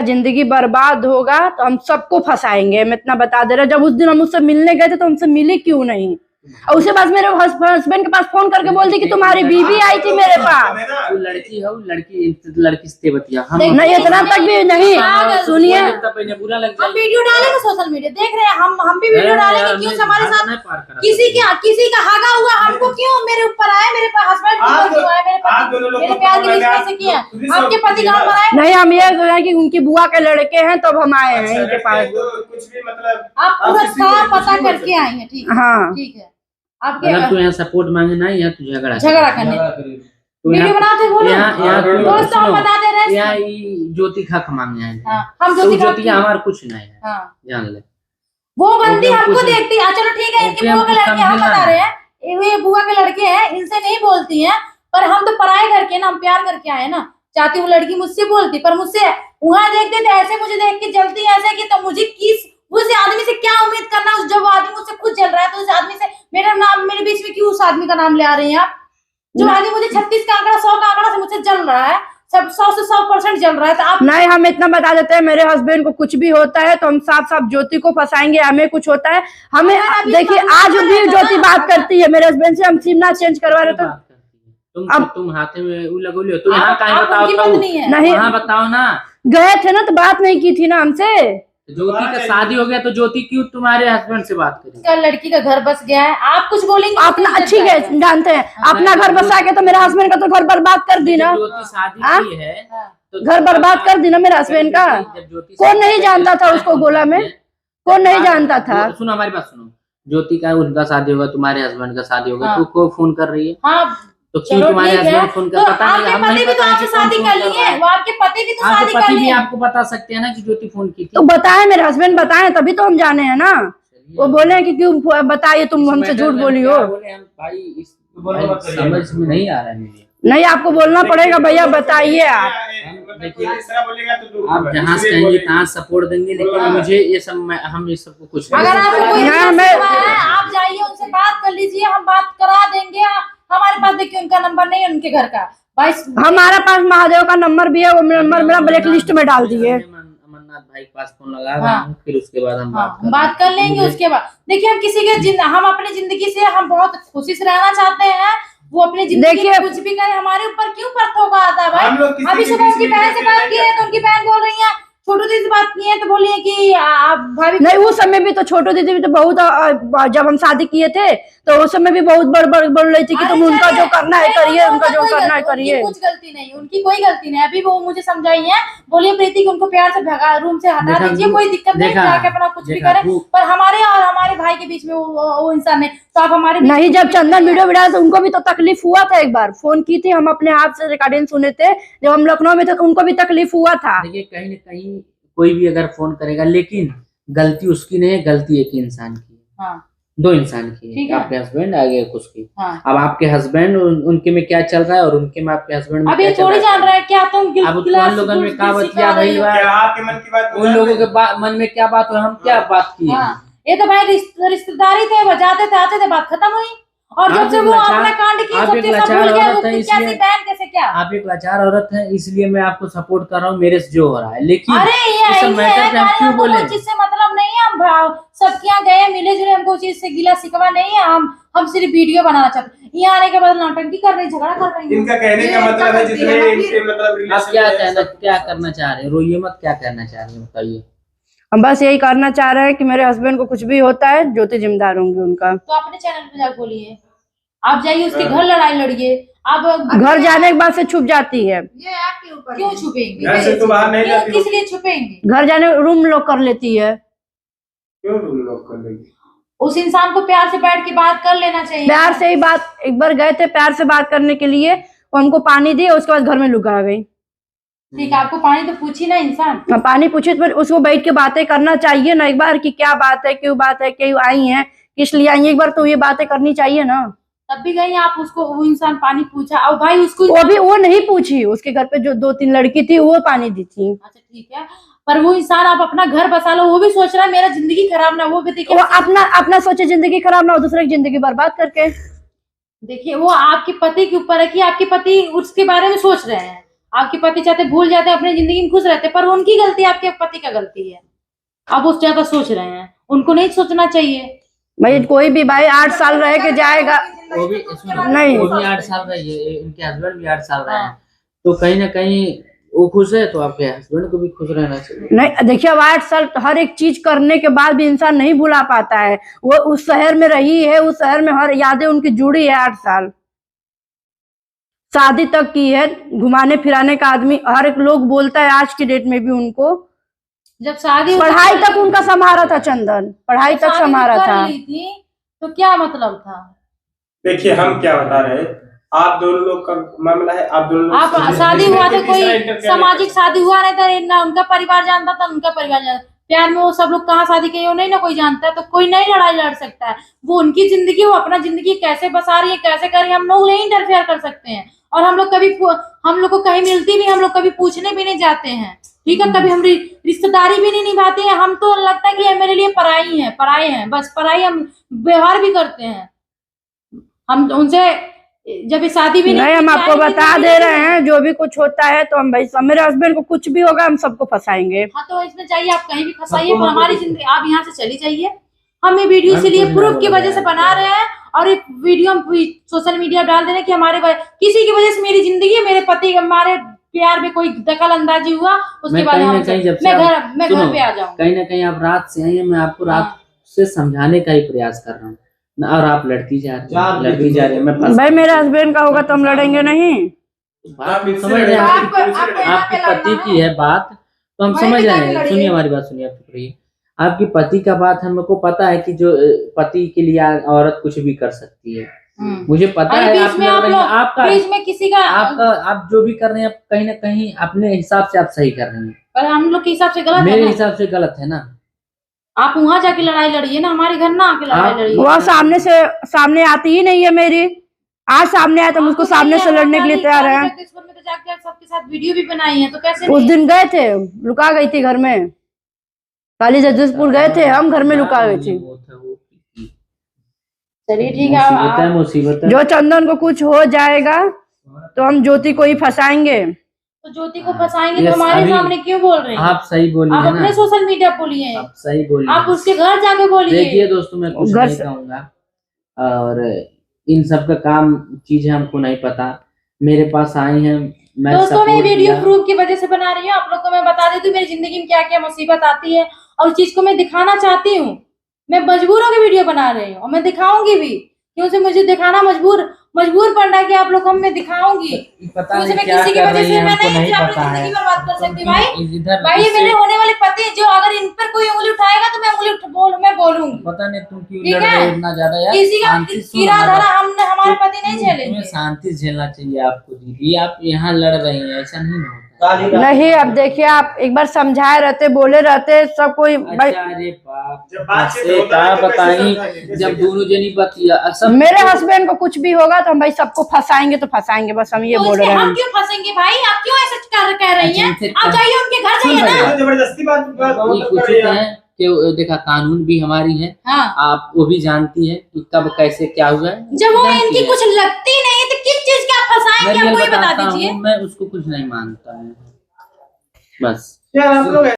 जिंदगी बर्बाद होगा तो हम सबको फंसाएंगे। मैं इतना बता दे रहा। जब उस दिन हम उससे मिलने गए थे तो हमसे मिली क्यों नहीं? और उसके बाद मेरे हस्बैंड के पास फोन करके बोल दी कि तुम्हारी बीवी आई थी मेरे पास। वो लड़की है, वो लड़की से बतिया हम नहीं, इतना तक भी नहीं। सुनिए, बुरा लग हम वीडियो डालेंगे सोशल मीडिया, देख रहे हैं हम भी वीडियो डालेंगे। क्यों हमारे साथ किसी का हागा हुआ हमको क्यों मेरे ऊपर आया? मेरे हस्बैंड क्यों आया? मेरे प्यार के लिए कैसे किया? आपके पति गाँव बनाए? नहीं, हम ये सोचा कि उनकी बुआ के लड़के हैं तब हम आए हैं इनके पास। कुछ भी मतलब आप पूरा पता करके आई हैं? ठीक है, हाँ ठीक है। आपके अगर तू यहाँ सपोर्ट मांगे ना, यहाँ तू झगड़ा करने वीडियो बनाते बोलो। दोस्तों हम बता दे रहे हैं यहाँ ज्योति खा मांगे हैं। हम ज्योति हमारा कुछ नहीं है, जान ले। वो बंदी हमको देखती है। चलो ठीक है, इनके बुआ के लड़के हम बता रहे हैं, ये बुआ के लड़के हैं, इनसे नहीं बोलती हैं। पर हम तो पढ़ाई करके ना, हम प्यार करके आए ना। चाहती वो लड़की मुझसे बोलती, पर मुझसे वहां देखते थे ऐसे, मुझे देख के जलती ऐसे कि तो मुझे किस उस आदमी से क्या उम्मीद करना? उस जब आदमी मुझसे खुद जल रहा है तो उस आदमी से मेरा नाम, मेरे बीच में क्यों उस आदमी का नाम ले आ रहे हैं आप? जो आदमी मुझे 36 का आंकड़ा 100 का आंकड़ा से मुझसे जल रहा है, सब 100 से 100% जल रहा है, तो आप नहीं। हम इतना बता देते हैं, मेरे हस्बैंड को कुछ भी होता है तो हम साफ साफ ज्योति को फंसाएंगे। हमें कुछ होता है, हमें देखिए आज भी ज्योति बात करती है मेरे हस्बैंड से। हम सिम ना चेंज करवा रहे तो अब तुम हाथे में वो लगो लियो। तुम यहाँ कहीं बताओ तो नहीं, वहाँ बताओ ना। गए थे ना तो बात नहीं की थी ना हमसे। ज्योति का शादी हो गया तो ज्योति क्यों तुम्हारे हस्बैंड से बात करी? लड़की का घर बस गया है, आप कुछ बोलेंगे? अपना अच्छी है, जानते हैं अपना घर बसा के तो मेरे हस्बैंड का तो घर बर्बाद कर दी ना। ज्योति शादी की है तो घर बर्बाद कर दी ना मेरे हस्बैंड का। कौन नहीं जानता था उसको? गोला में कौन नहीं जानता था? सुनो हमारी बात सुनो। ज्योति का उनका शादी होगा, तुम्हारे हस्बैंड का शादी होगा, तू को फोन कर रही है? तो क्यों तुम्हारे हस्बैंड फोन कर? पता नहीं, हम नहीं पता है कि शादी कर ली है। वो आपके पति भी तो शादी कर लिए। आपको बता सकते हैं ना कि ज्योति फोन की थी। तो बताए, मेरे हस्बैंड बताए तभी तो हम जाने हैं ना। वो बोले कि क्यों बताइए, तुम हमसे झूठ बोली हो। भाई समझ में नहीं आ रहा है मुझे। नहीं, आपको बोलना पड़ेगा भैया, बताइए आप। आप जहाँ से कहेंगे तहाँ सपोर्ट देंगे, लेकिन मुझे ये सब हम ये सबको कुछ अगर आपको कोई आप जाइए उनसे बात कर लीजिए, हम बात करा देंगे। हमारे पास देखिए उनका नंबर नहीं है, उनके घर का। भाई हमारे पास महादेव का नंबर भी है, वो नंबर मेरा ब्लैक लिस्ट में डाल दिए। अमरनाथ भाई के पास फोन लगा रहा हूं, फिर उसके बाद हम बात कर लेंगे। उसके बाद देखिए, हम किसी के हम अपनी जिंदगी से हम बहुत खुशी से रहना चाहते हैं। वो अपनी जिंदगी में कुछ भी करे, हमारे ऊपर क्यों परतों का आता है? भाई अभी सुबह उनकी बहन से बात की है तो उनकी बहन बोल रही है, छोटू दीदी से बात की है तो बोलिए कि आप भाभी नहीं। उस समय भी तो छोटू दीदी भी तो बहुत, जब हम शादी किए थे तो उस समय भी बहुत बड़ बोल रही थी कि तुम उनका जो करना है करिए, उनका जो करना है करिए। कुछ गलती नहीं, उनकी कोई गलती नहीं। अभी वो मुझे समझाई है, बोलिए प्रीति को उनको प्यार से भगा, रूम से हटा दीजिए, कोई दिक्कत नहीं, जाके अपना कुछ भी करे। पर हमारे और हमारे भाई के बीच में वो इंसान है, तो आप हमारे नहीं। जब चंदन वीडियो बनाया तो उनको भी तो तकलीफ हुआ था। एक बार फोन की थी, हम अपने हाथ से रिकॉर्डिंग सुने थे जब हम लखनऊ में थे, तो उनको भी तकलीफ हुआ था। देखिए कहीं न कहीं कोई भी अगर फोन करेगा, लेकिन गलती उसकी नहीं है, गलती एक इंसान की है। दो इंसान की है, आपके हस्बैंड आगे उसकी। अब आपके हस्बैंड उनके में क्या चल रहा है और उनके में आपके हस्बैंड में अभी थोड़ी जान रहा है क्या तुम? अब उन लोगों में क्या बतिया भाई, आपके मन की बात, उन लोगों के मन में क्या बात हो, हम क्या बात की? ये तो भाई रिश्तेदारी थे, जाते थे आते थे, बात खत्म हुई। और जब से वो अपना कांड किया, आप एक लाचार औरत है, इसलिए कैसे क्या? आप एक लाचार औरत है, इसलिए मैं आपको सपोर्ट कर रहा हूँ मेरे से जो हो रहा है। लेकिन अरे ये मैटर पे हम क्यों बोले? जिससे मतलब नहीं है, हम सबके यहाँ गए मिले जुले, हमको चीज से गिला शिकवा नहीं है। हम सिर्फ वीडियो बनाना चाहते हैं। यहाँ आने के बाद नौटंकी कर रही, झगड़ा कर रही है। इनका कहने का मतलब है जितने इनके मतलब आप क्या करना चाह रहे हैं? रोइए मत, क्या करना चाह रहे हैं बताइए। हम बस यही करना चाह रहे हैं कि मेरे हस्बैंड को कुछ भी होता है, ज्योति जिम्मेदार होंगी उनका। तो अपने चैनल पे जाकर बोलिए, आप जाइए उसके घर लड़ाई लड़िए। आप घर जाने के बाद से छुप जाती है। ये आपके ऊपर क्यों छुपेंगे? ऐसे तो बाहर नहीं जाती, किस लिए छुपेंगे? घर जाने रूम लॉक कर लेती है। क्यों रूम लॉक कर लेगी? उस इंसान को प्यार से बैठ के बात कर लेना चाहिए। प्यार से ही बात, एक बार गए थे प्यार से बात करने के लिए, वो हमको पानी दी, उसके बाद घर में लुका गई। ठीक है, आपको पानी तो पूछी ना इंसान। पानी पूछे तो उसको बैठ के बातें करना चाहिए ना एक बार, कि क्या बात है, क्यों आई है, किस लिए आई है, एक बार तो ये बातें करनी चाहिए ना। तब भी गई आप उसको, वो इंसान पानी पूछा और भाई उसको वो नहीं पूछी, उसके घर पे जो 2-3 लड़की थी वो पानी दी थी। अच्छा ठीक है, पर वो इंसान आप अपना घर बसा लो, वो भी सोच रहा है मेरा जिंदगी खराब ना, वो भी देखिए वो अपना सोचे जिंदगी खराब ना हो, दूसरे की जिंदगी बर्बाद करके। देखिए वो आपके पति के ऊपर है कि आपके पति उसके बारे में सोच रहे हैं। आपके पति चाहते भूल जाते, अपनी जिंदगी में खुश रहते, पर उनकी गलती आपके पति का गलती है। अब वो ज्यादा सोच रहे हैं, उनको नहीं सोचना चाहिए। भाई कोई भी भाई 8 साल रह के जाएगा, वो भी नहीं। वो भी 8 साल रही है, इनके हस्बैंड भी 8 साल रहे हैं, तो कहीं ना कहीं वो खुश है, तो आपके हस्बैंड को भी खुश रहना चाहिए। नहीं देखिए, अब 8 साल हर एक चीज करने के बाद भी इंसान नहीं भुला पाता है। वो उस शहर में रही है, उस शहर में हर यादें उनकी जुड़ी है। 8 साल शादी तक की है, घुमाने फिराने का आदमी हर एक लोग बोलता है आज की डेट में भी उनको। जब शादी पढ़ाई तक उनका संभारा था चंदन, पढ़ाई तक संभारा था, तो क्या मतलब था? देखिए हम क्या बता रहे हैं, आप दोनों लोग का मामला है, आप दोनों आप लोग शादी हुआ तो कोई सामाजिक शादी हुआ नहीं था, ना उनका परिवार जानता था उनका परिवार जानता। प्यार में वो सब लोग कहाँ शादी किए वो नहीं ना कोई जानता है, तो कोई नहीं लड़ाई लड़ सकता है। वो उनकी जिंदगी, वो अपना जिंदगी कैसे बसा रही है, कैसे कर रही है, हम लोग नहीं इंटरफेयर कर सकते हैं। और हम लोग को कहीं मिलती भी, हम लोग कभी पूछने भी नहीं जाते हैं, ठीक है। कभी हम रिश्तेदारी भी नहीं निभाते हैं। हम तो लगता है कि ये मेरे लिए पराई है, बस पराई। हम व्यवहार भी करते हैं, हम उनसे जब शादी भी नहीं। हम आपको बता दे रहे हैं, जो भी कुछ होता है तो हम भाई मेरे हस्बैंड को कुछ भी होगा हम सबको फंसाएंगे। हाँ तो इसमें चाहिए आप कहीं भी फंसाइए, पर हमारी जिंदगी आप यहाँ से चली जाइए। हम ये वीडियो इसीलिए प्रूफ की वजह से बना रहे हैं, और एक वीडियो हम सोशल मीडिया डाल दे रहे हैं कि हमारे किसी की वजह से मेरी जिंदगी, मेरे पति, हमारे प्यार में कोई दखल अंदाजी हुआ, उसके बाद मैं घर पे आ जाऊँ। कहीं ना कहीं आप रात से आई है, मैं आपको रात से समझाने का ही प्रयास कर रहा हूँ, और आप लड़ती जा रही है। भाई मेरे हस्बैंड का होगा तो हम लड़ेंगे नहीं। बात समझ रहे हैं, आपके पति की है बात तो हम समझ रहे हैं। सुनिए हमारी बात, सुनिए, आप चुप रहिए। आपकी पति का बात हमको पता है कि जो पति के लिए औरत कुछ भी कर सकती है, मुझे पता है। आपका बीच में किसी का आप जो भी कर रहे हैं, आप कहीं ना कहीं अपने हिसाब से आप सही कर रहे हैं, पर हम लोग के हिसाब से गलत है। मेरे हिसाब से गलत है ना। आप वहाँ जाके लड़ाई लड़िए ना, हमारे घर ना आके लड़ाई लड़िए। वो सामने आती ही नहीं है मेरी। आज सामने आया तो मुझको सामने से लड़ने के लिए तैयार है। जगदीशपुर में तो जाके सबके साथ वीडियो भी बनाई है, तो कैसे उस दिन गए थे, लुका गई थी घर में। काली जगदीशपुर गए थे, हम घर में लुका गई थी। चलिए ठीक है, मुसीबत है। जो चंदन को कुछ हो जाएगा तो हम ज्योति को ही फंसाएंगे। तो ज्योति को फंसाएंगे तो हमारे सामने क्यों बोल रहे हैं? आप सही बोलिए, आप अपने सोशल मीडिया बोलिए, आप सही बोलिए, आप उसके घर जाके बोलिए। देखिए दोस्तों, मैं कुछ नहीं कहूँगा, और इन सब का काम चीजें हमको नहीं पता, मेरे पास आई हैं। मैं दोस्तों मैं वीडियो प्रूफ की वजह से बना रही हूँ, आप लोग को मैं बता देती हूँ मेरी जिंदगी में क्या क्या मुसीबत आती है, और उस चीज को मैं दिखाना चाहती हूँ। मैं मजबूर होकर वीडियो बना रही हूँ, और मैं दिखाऊंगी भी, क्योंकि मुझे दिखाना मजबूर पड़ना कि आप लोग, हम मैं दिखाऊंगी। पता नहीं क्या कर रही है, हमको नहीं पता है। बर्बाद कर सकती भाई, मेरे होने वाले पति जो अगर इन पर कोई उंगली उठाएगा तो मैं बोलूंगी। पता नहीं तुम क्यों लड़ रहे हो इतना ज्यादा यार। किसी का कीड़ा धरा हमने, हमारे पति नहीं झेलेंगे। तुम्हें शांति झेलना चाहिए आपको दीदी, आप यहाँ लड़ रही हैं, ऐसा नहीं होता। नहीं, अब देखिए आप एक बार समझाए रहते, बोले रहते, सब कोई। अरे बाप, क्या बताई, जब दोनों जनी बतिया। मेरे हस्बैंड को कुछ भी होगा तो हम भाई सबको फंसाएंगे तो फंसाएंगे, बस हम ये बोल रहे हैं। हम क्यों फंसेंगे भाई? आप क्यों ऐसा कह रही हैं? आप जाइए उनके घर, जाइए ना। जबरदस्ती बात कुछ है कि देखा, कानून भी हमारी है। हाँ। आप वो भी जानती है कि कब कैसे क्या हुआ है। जब वो इनकी कुछ लगती नहीं तो किस चीज का फंसाएंगे, आप वही बता दीजिए। मैं उसको कुछ नहीं मानता हूँ, बस। क्या आप लोग